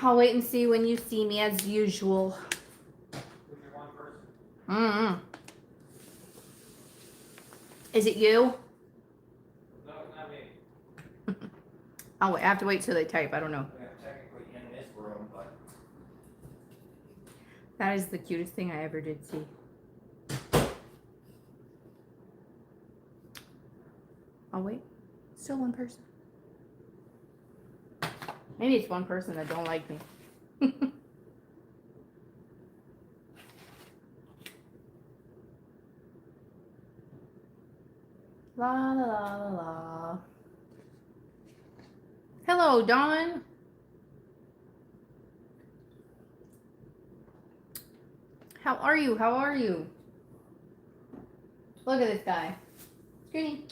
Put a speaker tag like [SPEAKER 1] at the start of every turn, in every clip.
[SPEAKER 1] I'll wait and see when you see me as usual.
[SPEAKER 2] Who's your one person?
[SPEAKER 1] Mm-hmm. Is it you?
[SPEAKER 2] No, it's not me.
[SPEAKER 1] Oh, I have to wait till they type. I don't know.
[SPEAKER 2] Yeah, technically in this room, but
[SPEAKER 1] That is the cutest thing I ever did see. I'll wait. Still one person. Maybe it's one person that don't like me. La la la la la. Hello, Dawn. How are you? How are you? Look at this guy. Scooty.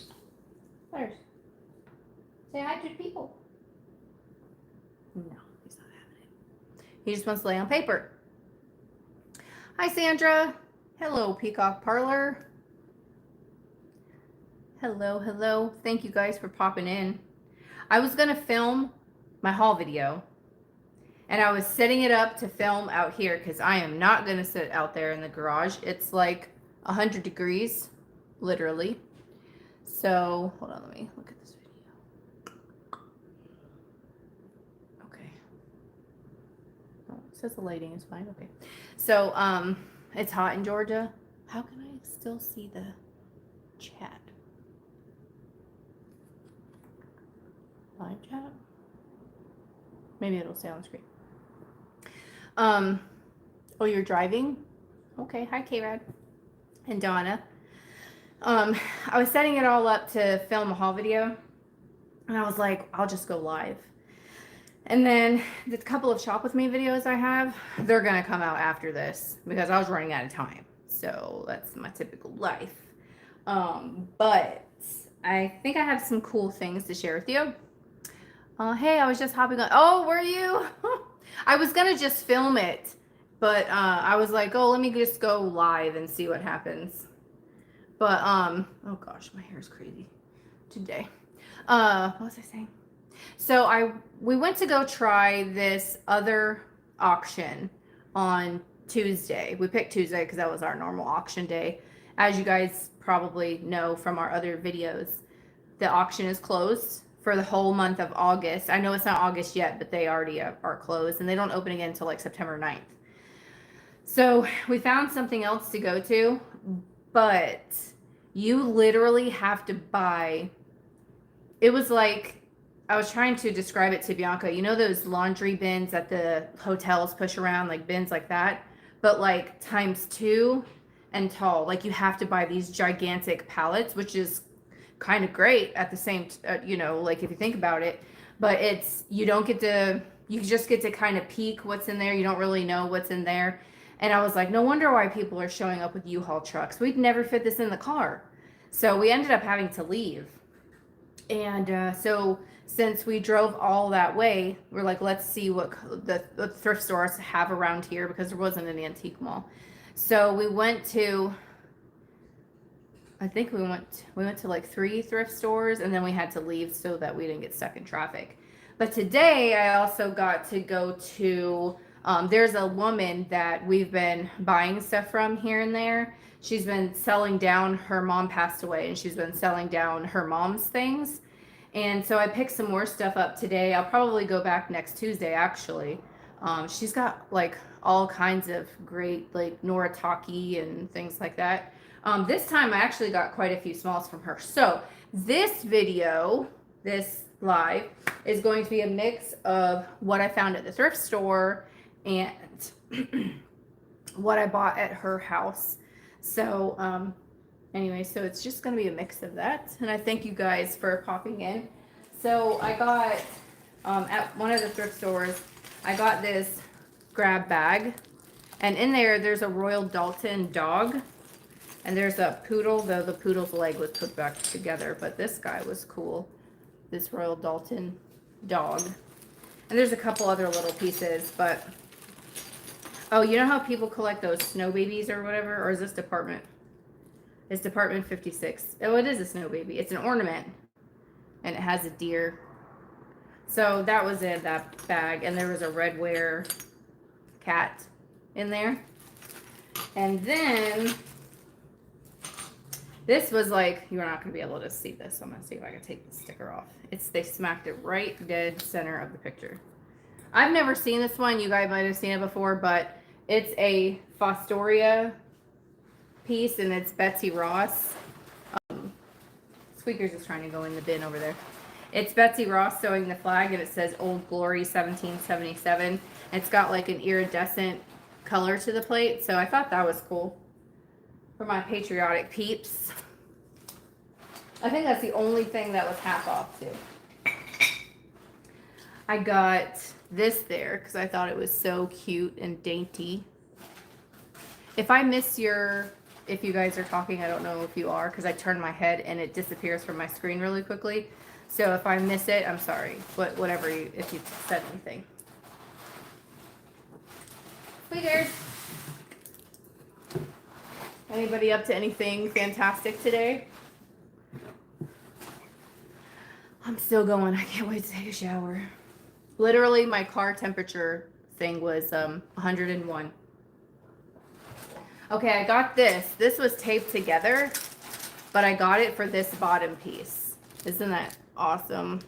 [SPEAKER 1] Letters. Say hi to people. No, he's not having it. He just wants to lay on paper. Hi, Sandra. Hello, Peacock Parlor. Hello, hello. Thank you guys for popping in. I was going to film my haul video, and I was setting it up to film out here because I am not going to sit out there in the garage. It's like 100 degrees, literally. So, hold on, let me look at this video. Okay. Oh, it says the lighting is fine. Okay. So, it's hot in Georgia. How can I still see the chat? Live chat? Maybe it'll stay on the screen. Oh, you're driving? Okay. Hi, K-Rad and Donna. I was setting it all up to film a haul video, and I was like, I'll just go live. And then the couple of shop with me videos I have, they're gonna come out after this because I was running out of time. So that's my typical life. But I think I have some cool things to share with you. Hey, I was just hopping on. Oh, were you? I was gonna just film it, but I was like, oh, let me just go live and see what happens. But oh gosh, my hair is crazy today. What was I saying? So we went to go try this other auction on Tuesday. We picked Tuesday because that was our normal auction day. As you guys probably know from our other videos, the auction is closed for the whole month of August. I know it's not August yet, but they already are closed, and they don't open again until like September 9th. So we found something else to go to, but you literally have to buy. It was like, I was trying to describe it to Bianca. You know those laundry bins that the hotels push around, like bins like that, but like times 2 and tall. Like you have to buy these gigantic pallets, which is kind of great at the same, you know, like if you think about it, but it's, you don't get to, you just get to kind of peek what's in there. You don't really know what's in there. And I was like, no wonder why people are showing up with U-Haul trucks. We'd never fit this in the car. So we ended up having to leave. And so since we drove all that way, we're like, let's see what the thrift stores have around here because there wasn't an antique mall. So we went to, I think we went to like 3 thrift stores, and then we had to leave so that we didn't get stuck in traffic. But today I also got to go to, there's a woman that we've been buying stuff from here and there. She's been selling down, her mom passed away, and she's been selling down her mom's things. And so I picked some more stuff up today. I'll probably go back next Tuesday, actually. She's got like all kinds of great, like Noritake and things like that. This time I actually got quite a few smalls from her. So this video, this live, is going to be a mix of what I found at the thrift store and what I bought at her house. So anyway, so it's just going to be a mix of that. And I thank you guys for popping in. So I got, at one of the thrift stores, I got this grab bag. And in there's a Royal Dalton dog. And there's a poodle, though the poodle's leg was put back together. But this guy was cool. This Royal Dalton dog. And there's a couple other little pieces, but... Oh, you know how people collect those snow babies or whatever? Or is this department? It's department 56. Oh, it is a snow baby. It's an ornament. And it has a deer. So that was in that bag, and there was a red wear cat in there. And then this was like, you're not gonna be able to see this, so I'm gonna see if I can take the sticker off. They smacked it right dead center of the picture. I've never seen this one. You guys might have seen it before, but it's a Fostoria piece, and it's Betsy Ross. Squeaker's just trying to go in the bin over there. It's Betsy Ross sewing the flag, and it says Old Glory 1777. It's got like an iridescent color to the plate, so I thought that was cool for my patriotic peeps. I think that's the only thing that was half off too. I got this there because I thought it was so cute and dainty. If I miss if you guys are talking, I don't know if you are, because I turn my head and it disappears from my screen really quickly. So if I miss it, I'm sorry. But whatever, if you said anything. Squeakers. Anybody up to anything fantastic today? I'm still going. I can't wait to take a shower. Literally, my car temperature thing was 101. Okay, I got this. This was taped together, but I got it for this bottom piece. Isn't that awesome?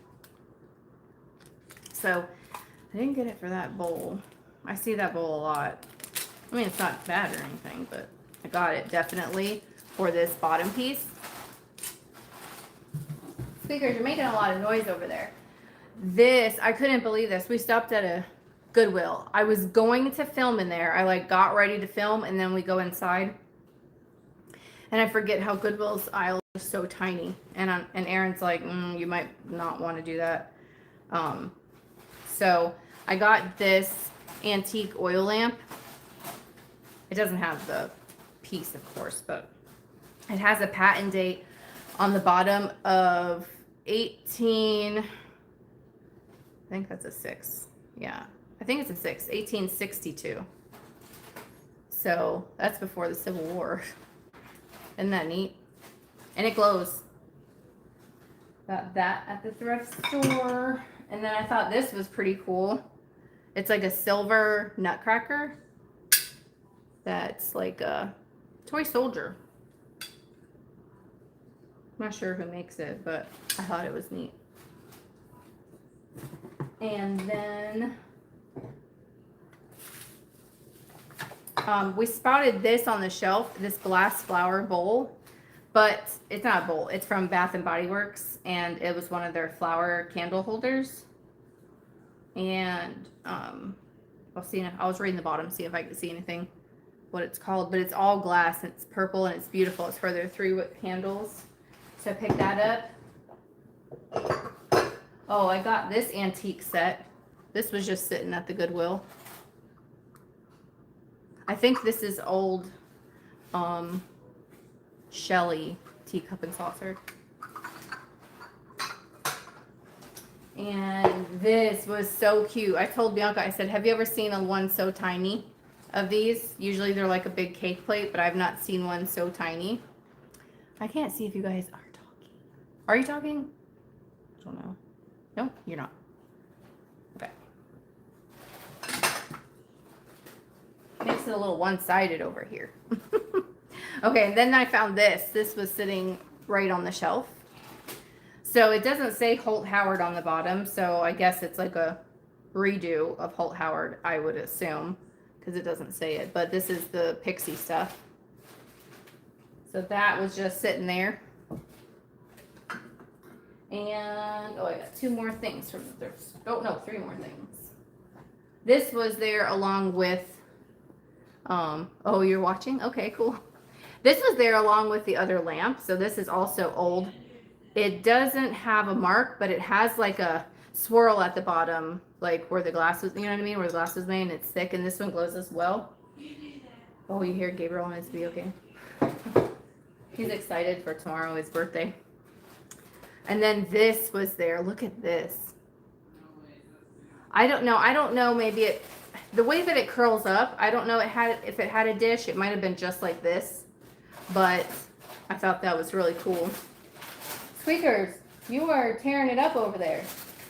[SPEAKER 1] So, I didn't get it for that bowl. I see that bowl a lot. I mean, it's not bad or anything, but I got it definitely for this bottom piece. Speakers, you're making a lot of noise over there. This, I couldn't believe this. We stopped at a Goodwill. I was going to film in there. I like got ready to film, and then we go inside. And I forget how Goodwill's aisles are so tiny. And Aaron's like, you might not want to do that. So I got this antique oil lamp. It doesn't have the piece, of course, but it has a patent date on the bottom of 18. I think that's a 6. Yeah, I think it's a 6. 1862. So that's before the Civil War. Isn't that neat? And it glows. Got that at the thrift store. And then I thought this was pretty cool. It's like a silver nutcracker. That's like a toy soldier. I'm not sure who makes it, but I thought it was neat. And then we spotted this on the shelf, this glass flower bowl, but it's not a bowl. It's from Bath and Body Works, and it was one of their flower candle holders. And I was reading the bottom, see if I could see anything, what it's called, but it's all glass. It's purple and it's beautiful. It's for their 3-wick candles. So I picked that up. Oh, I got this antique set. This was just sitting at the Goodwill. I think this is old Shelly teacup and saucer. And this was so cute. I told Bianca, I said, have you ever seen a one so tiny of these? Usually they're like a big cake plate, but I've not seen one so tiny. I can't see if you guys are talking. Are you talking? I don't know. No, you're not. Okay. Makes it a little one-sided over here. Okay, and then I found this. This was sitting right on the shelf. So it doesn't say Holt Howard on the bottom, so I guess it's like a redo of Holt Howard, I would assume, because it doesn't say it. But this is the Pixie stuff. So that was just sitting there. And, oh, I got 2 more things from the thrift store. Oh, no, 3 more things. This was there along with, oh, you're watching? Okay, cool. This was there along with the other lamp. So this is also old. It doesn't have a mark, but it has like a swirl at the bottom, like where the glass was, you know what I mean? Where the glass was made, and it's thick, and this one glows as well. Oh, you hear Gabriel wants to be okay. He's excited for tomorrow, his birthday. And then this was there. Look at this. I don't know. Maybe the way that it curls up, I don't know if it had a dish, it might have been just like this. But I thought that was really cool. Squeakers, you are tearing it up over there.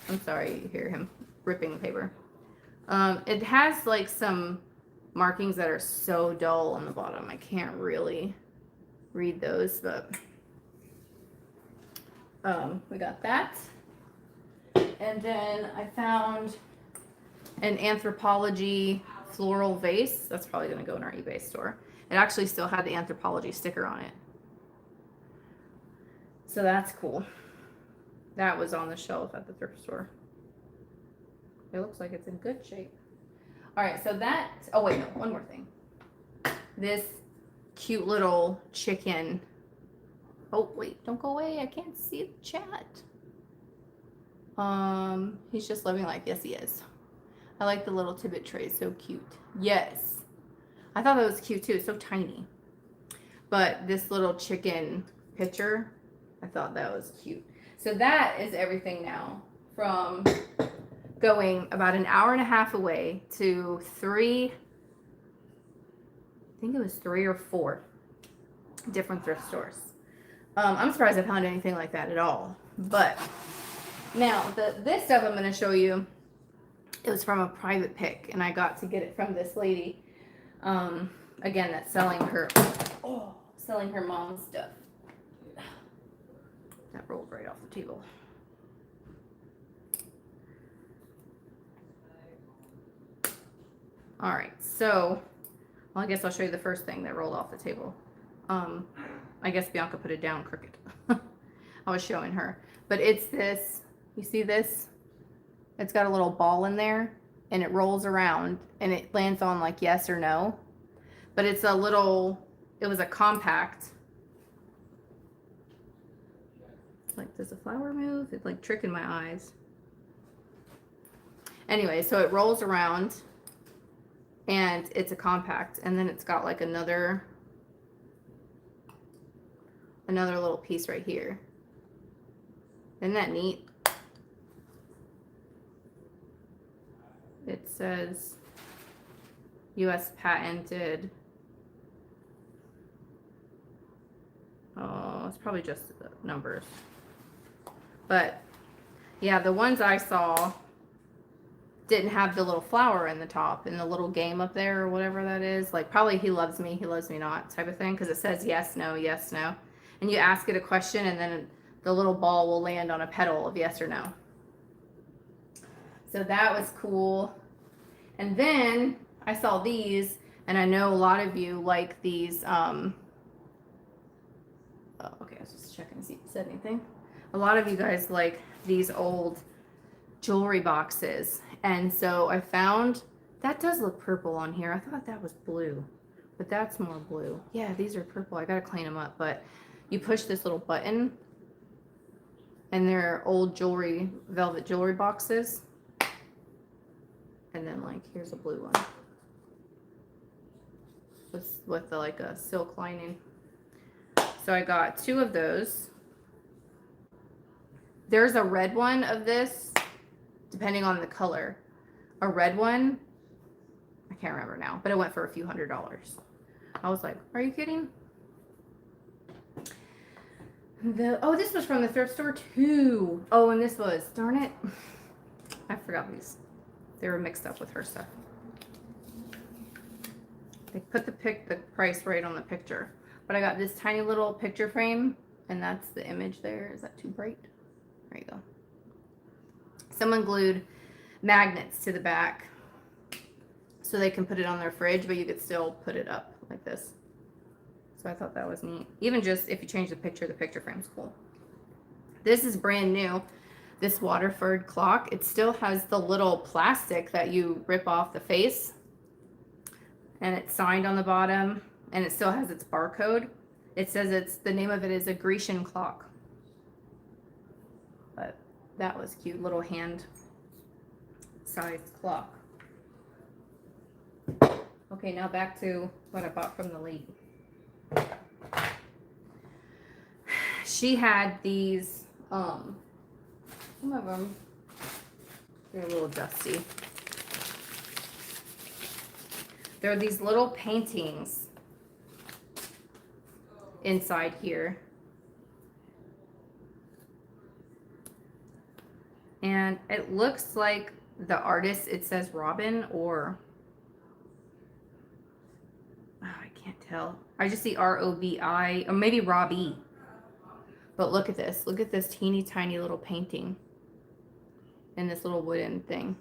[SPEAKER 1] I'm sorry you hear him ripping the paper. It has like some markings that are so dull on the bottom. I can't really read those, but we got that. And then I found an Anthropology floral vase. That's probably going to go in our eBay store. It actually still had the Anthropology sticker on it. So that's cool. That was on the shelf at the thrift store. It looks like it's in good shape. All right, so that, oh wait, no, one more thing. This cute little chicken. Oh, wait, don't go away. I can't see the chat. He's just living life. Yes, he is. I like the little tidbit tray. So cute. Yes. I thought that was cute too. So tiny. But this little chicken picture, I thought that was cute. So that is everything now from going about an hour and a half away to I think it was 3 or 4 different thrift stores. I'm surprised I found anything like that at all. But now this stuff I'm going to show you, it was from a private pick, and I got to get it from this lady. Again, that's selling her mom's stuff. That rolled right off the table. All right, so, well, I guess I'll show you the first thing that rolled off the table. I guess Bianca put it down crooked. I was showing her. But it's this, you see this? It's got a little ball in there, and it rolls around, and it lands on like yes or no. But it's a little, it was a compact. Like, does the flower move? It's like tricking my eyes. Anyway, so it rolls around, and it's a compact, and then it's got like another little piece right here. Isn't that neat? It says US patented. Oh, it's probably just the numbers. But yeah, the ones I saw didn't have the little flower in the top and the little game up there or whatever that is. Like, probably he loves me not type of thing, because it says yes, no, yes, no. And you ask it a question, and then the little ball will land on a petal of yes or no. So that was cool. And then I saw these, and I know a lot of you like these. Oh, okay, I was just checking to see if it said anything. A lot of you guys like these old jewelry boxes. And so I found, that does look purple on here. I thought that was blue, but that's more blue. Yeah, these are purple. I gotta clean them up. But you push this little button, and they're old jewelry, velvet jewelry boxes. And then, like, here's a blue one with the, like, a silk lining. So I got 2 of those. There's a red one of this, depending on the color. A red one, I can't remember now, but it went for a few $100s. I was like, are you kidding? Oh, this was from the thrift store too. Oh, and this was, darn it, I forgot these. They were mixed up with her stuff. They put the price right on the picture. But I got this tiny little picture frame, and that's the image there. Is that too bright? There you go. Someone glued magnets to the back so they can put it on their fridge, but you could still put it up like this. So I thought that was neat. Even just if you change the picture frame's cool. This is brand new. This Waterford clock, it still has the little plastic that you rip off the face, and it's signed on the bottom, and it still has its barcode. It says the name of it is a Grecian clock. But that was cute, little hand sized clock. Okay, now back to what I bought from the lady. She had these, some of them, they're a little dusty. There are these little paintings inside here. And And it looks like the artist, it says Robin or, oh, I can't tell. I just see R-O-B-I, or maybe Robbie. But look at this. Look at this teeny tiny little painting in this little wooden thing.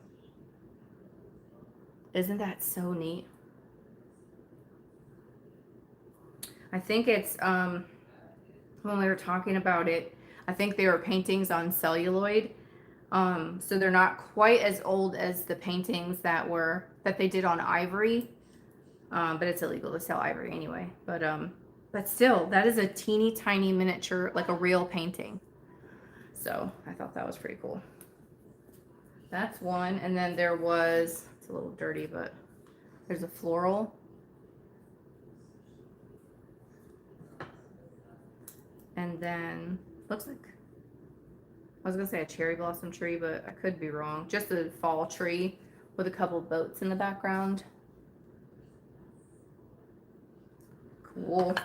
[SPEAKER 1] Isn't that so neat? I think it's, when we were talking about it, I think they were paintings on celluloid. So they're not quite as old as the paintings that they did on ivory. But it's illegal to sell ivory anyway. But still, that is a teeny tiny miniature, like a real painting. So I thought that was pretty cool. That's one. And then there was, it's a little dirty, but there's a floral. And then looks like, I was gonna say a cherry blossom tree, but I could be wrong. Just a fall tree with a couple of boats in the background. Cool.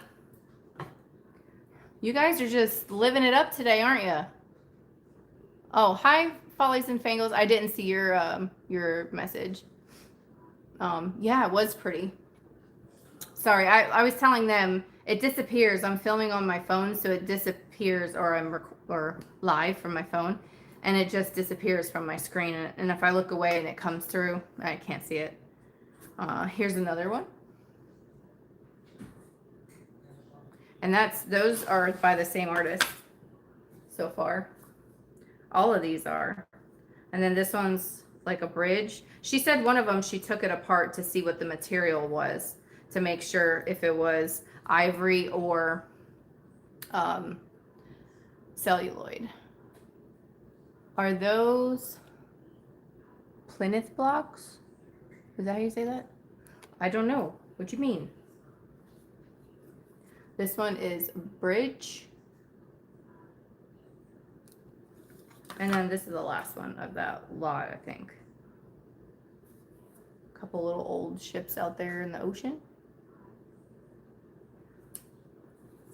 [SPEAKER 1] You guys are just living it up today, aren't you? Oh, hi, Follies and Fangles. I didn't see your message. Yeah, it was pretty. Sorry, I was telling them it disappears. I'm filming on my phone, so it disappears, or I'm live from my phone, and it just disappears from my screen. And if I look away and it comes through, I can't see it. Here's another one. And those are by the same artist so far. All of these are. And then this one's like a bridge. She said one of them, she took it apart to see what the material was, to make sure if it was ivory or celluloid. Are those Plymouth blocks? Is that how you say that? I don't know. What do you mean? This one is bridge. And then this is the last one of that lot, I think. A couple little old ships out there in the ocean.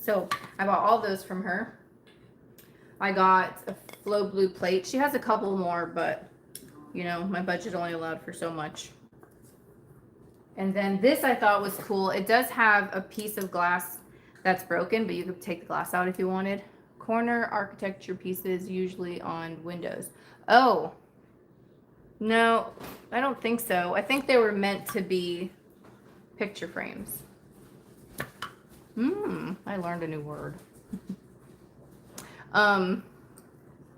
[SPEAKER 1] So I bought all those from her. I got a flow blue plate. She has a couple more, but you know, my budget only allowed for so much. And then this I thought was cool. It does have a piece of glass that's broken, but you could take the glass out if you wanted. Corner architecture pieces usually on windows. Oh, no, I don't think so. I think they were meant to be picture frames. I learned a new word.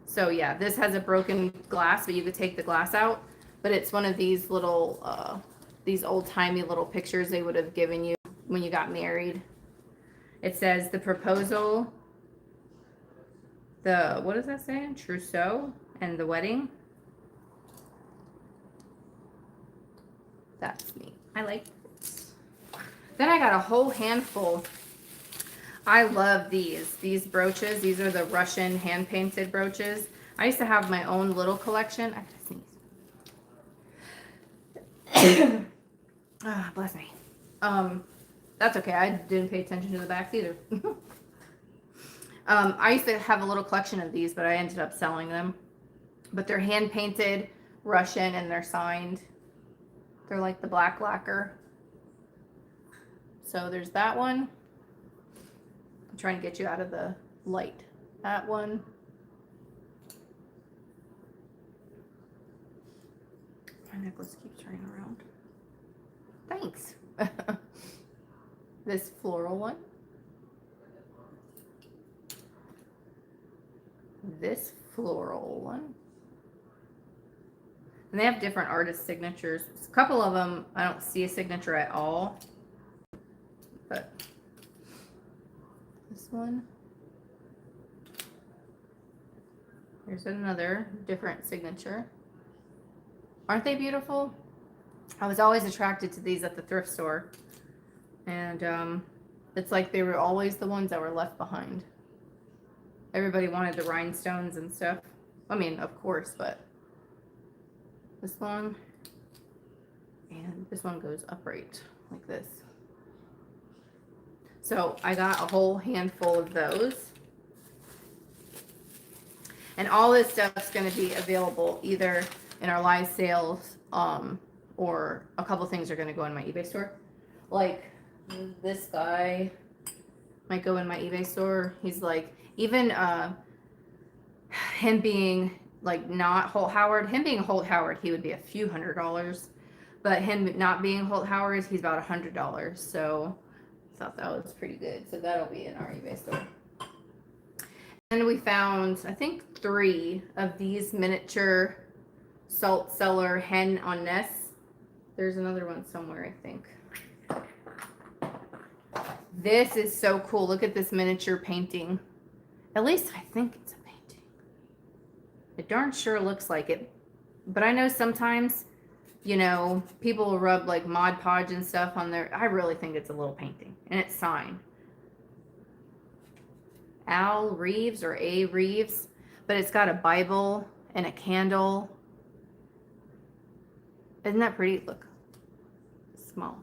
[SPEAKER 1] So yeah, this has a broken glass, but you could take the glass out. But it's one of these little, these old-timey little pictures they would have given you when you got married. It says the proposal, what does that say? Trousseau and the wedding. That's neat. I like this. Then I got a whole handful. I love these brooches. These are the Russian hand-painted brooches. I used to have my own little collection. I gotta sneeze. Ah, bless me. That's okay. I didn't pay attention to the backs either. I used to have a little collection of these, but I ended up selling them. But they're hand-painted Russian, and they're signed. They're like the black lacquer. So there's that one. I'm trying to get you out of the light. That one. My necklace keeps turning around. Thanks. This floral one. This floral one. And they have different artist signatures. A couple of them, I don't see a signature at all. But this one. Here's another different signature. Aren't they beautiful? I was always attracted to these at the thrift store. And it's like they were always the ones that were left behind. Everybody wanted the rhinestones and stuff. I mean, of course, but this one and this one goes upright like this. So I got a whole handful of those. And all this stuff's going to be available either in our live sales, or a couple things are going to go in my eBay store. Like this guy might go in my eBay store. He's like, even him being like not Holt Howard, him being Holt Howard, he would be a few $100s. But him not being Holt Howard, he's about $100. So I thought that was pretty good. So that'll be in our eBay store. And we found, I think, 3 of these miniature salt cellar hen on nests. There's another one somewhere, I think. This is so cool. Look at this miniature painting. At least I think it's a painting. It darn sure looks like it. But I know sometimes, you know, people will rub like Mod Podge and stuff on there. I really think it's a little painting. And it's signed. Al Reeves or A. Reeves. But it's got a Bible and a candle. Isn't that pretty? Look. Small.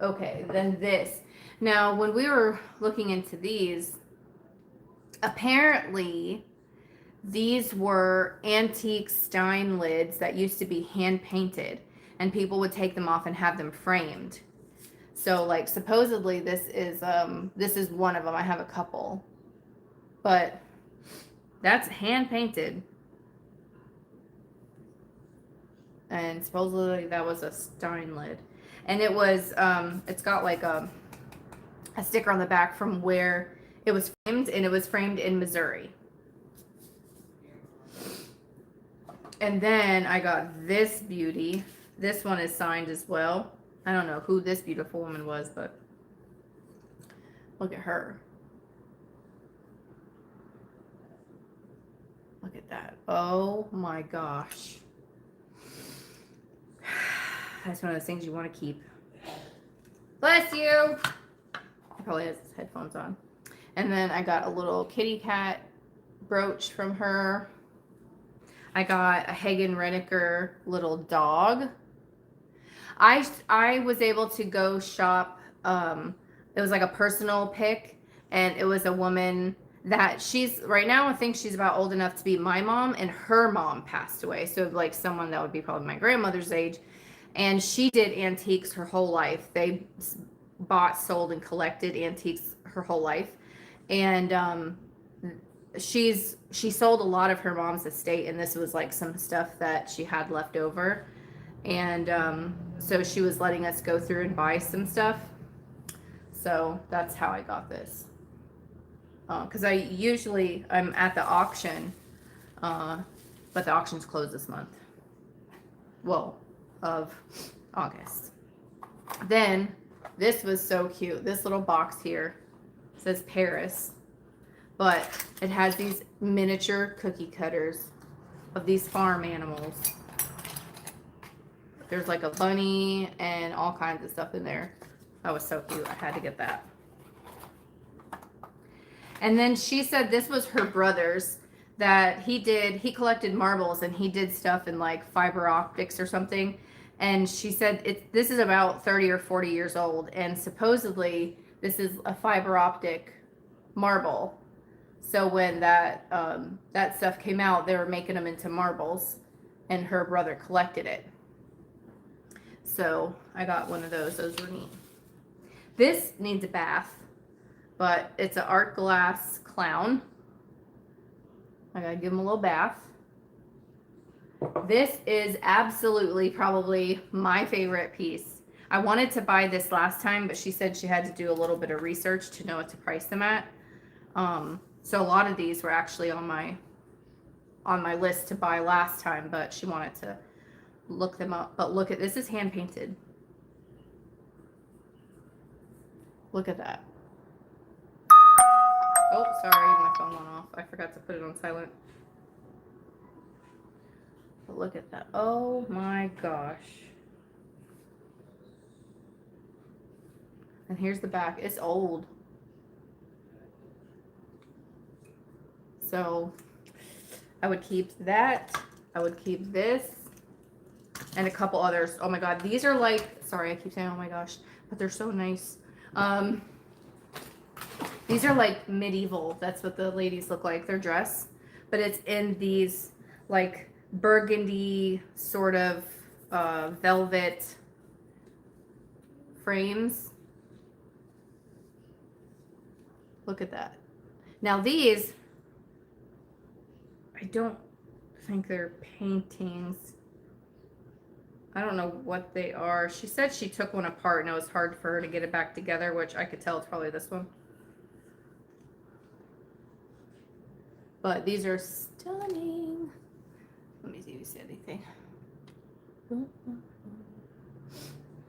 [SPEAKER 1] Okay, then this. Now, when we were looking into these, apparently these were antique Stein lids that used to be hand painted, and people would take them off and have them framed. So, like, supposedly this is one of them. I have a couple, but that's hand painted, and supposedly that was a Stein lid. And it was, it's got like a sticker on the back from where it was framed, and it was framed in Missouri. And then I got this beauty. This one is signed as well. I don't know who this beautiful woman was, but look at her. Look at that. Oh my gosh. That's one of those things you want to keep. Bless you. He probably has his headphones on. And then I got a little kitty cat brooch from her. I got a Hagen Redeker little dog. I was able to go shop. It was like a personal pick, and it was a woman that she's right now. I think she's about old enough to be my mom, and her mom passed away. So like someone that would be probably my grandmother's age. And she did antiques her whole life. They bought, sold, and collected antiques her whole life. And she sold a lot of her mom's estate, and this was like some stuff that she had left over. And so she was letting us go through and buy some stuff. So that's how I got this. Because I'm at the auction, but the auction's closed this month. Well, of August. Then this was so cute. This little box here says Paris, but it has these miniature cookie cutters of these farm animals. There's like a bunny and all kinds of stuff in there. That was so cute. I had to get that. And then she said this was her brother's, that he collected marbles, and he did stuff in like fiber optics or something. And she said this is about 30 or 40 years old, and supposedly this is a fiber optic marble. So when that stuff came out, they were making them into marbles, and her brother collected it. So I got one of those. Those were neat. This needs a bath, but it's an art glass clown. I gotta give him a little bath. This is absolutely probably my favorite piece. I wanted to buy this last time, but she said she had to do a little bit of research to know what to price them at. So a lot of these were actually on my list to buy last time, but she wanted to look them up. But look at this, is hand painted. Look at that. Oh, sorry, my phone went off. I forgot to put it on silent. But look at that. Oh my gosh. And here's the back. It's old. So I would keep that. I would keep this. And a couple others. Oh my god. These are like, sorry, I keep saying oh my gosh, but they're so nice. These are like medieval. That's what the ladies look like, their dress. But it's in these like burgundy sort of velvet frames. Look at that. Now these, I don't think they're paintings. I don't know what they are. She said she took one apart and it was hard for her to get it back together, which I could tell it's probably this one. But these are stunning. Let me see if you see anything.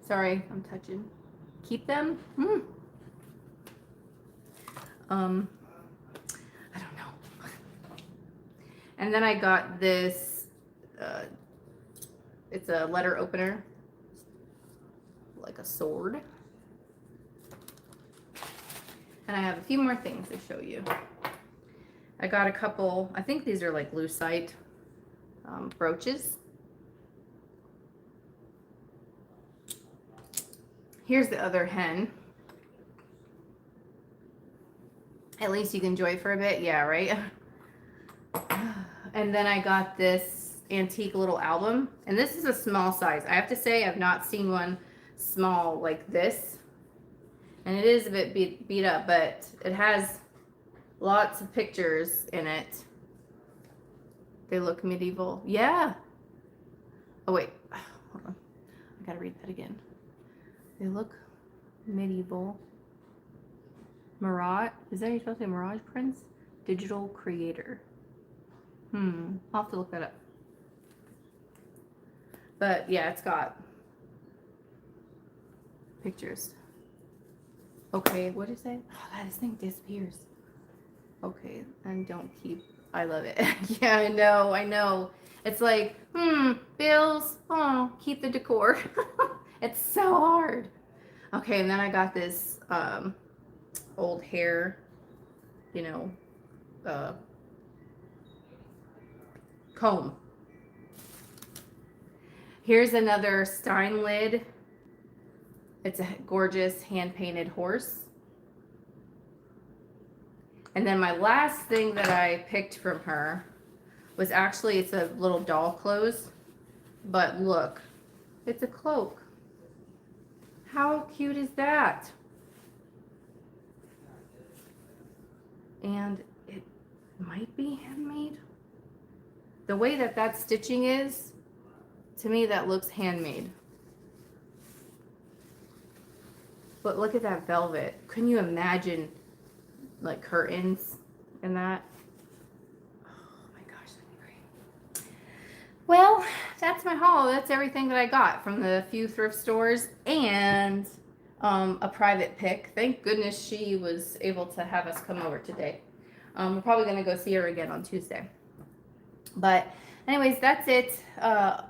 [SPEAKER 1] Sorry, I'm touching. Keep them? I don't know. And then I got this, it's a letter opener, like a sword. And I have a few more things to show you. I got a couple, I think these are like lucite brooches. Here's the other hen. At least you can enjoy it for a bit. Yeah, right? And then I got this antique little album. And this is a small size. I have to say I've not seen one small like this. And it is a bit beat up, but it has lots of pictures in it. They look medieval. Yeah. Oh, wait. Hold on. I gotta read that again. They look medieval. Mirage. Is that how you're supposed to say Mirage Prince? Digital creator. I'll have to look that up. But yeah, it's got pictures. Okay, what is it? Oh God, this thing disappears. Okay, and don't keep. I love it. Yeah, I know. It's like, bills. Oh, keep the decor. It's so hard. Okay, and then I got this old hair, comb. Here's another Stein lid. It's a gorgeous hand-painted horse. And then my last thing that I picked from her was actually, it's a little doll clothes. But look, it's a cloak. How cute is that? And it might be handmade. The way that stitching is, to me that looks handmade. But look at that velvet. Can you imagine like curtains and that? Oh my gosh, that'd be great. Well, that's my haul. That's everything that I got from the few thrift stores and a private pick. Thank goodness she was able to have us come over today. We're probably going to go see her again on Tuesday. But anyways, that's it.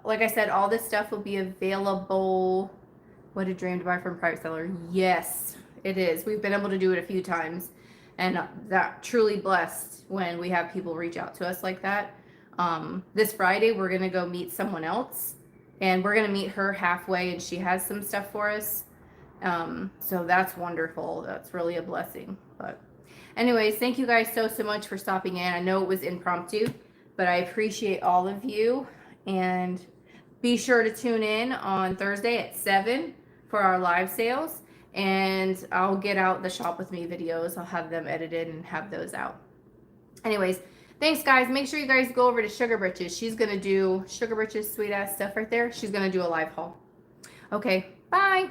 [SPEAKER 1] Like I said, all this stuff will be available. What a dream to buy from a private seller. Yes, it is. We've been able to do it a few times. And that truly blessed when we have people reach out to us like that. This Friday, we're going to go meet someone else. And we're going to meet her halfway. And she has some stuff for us. So that's wonderful. That's really a blessing. But anyways, thank you guys so much for stopping in. I know it was impromptu, but I appreciate all of you. And be sure to tune in on Thursday at 7 for our live sales. And I'll get out the shop with me videos. I'll have them edited and have those out. Anyways, thanks guys. Make sure you guys go over to Sugar Britches. She's going to do Sugar Britches sweet ass stuff right there. She's going to do a live haul. Okay, bye.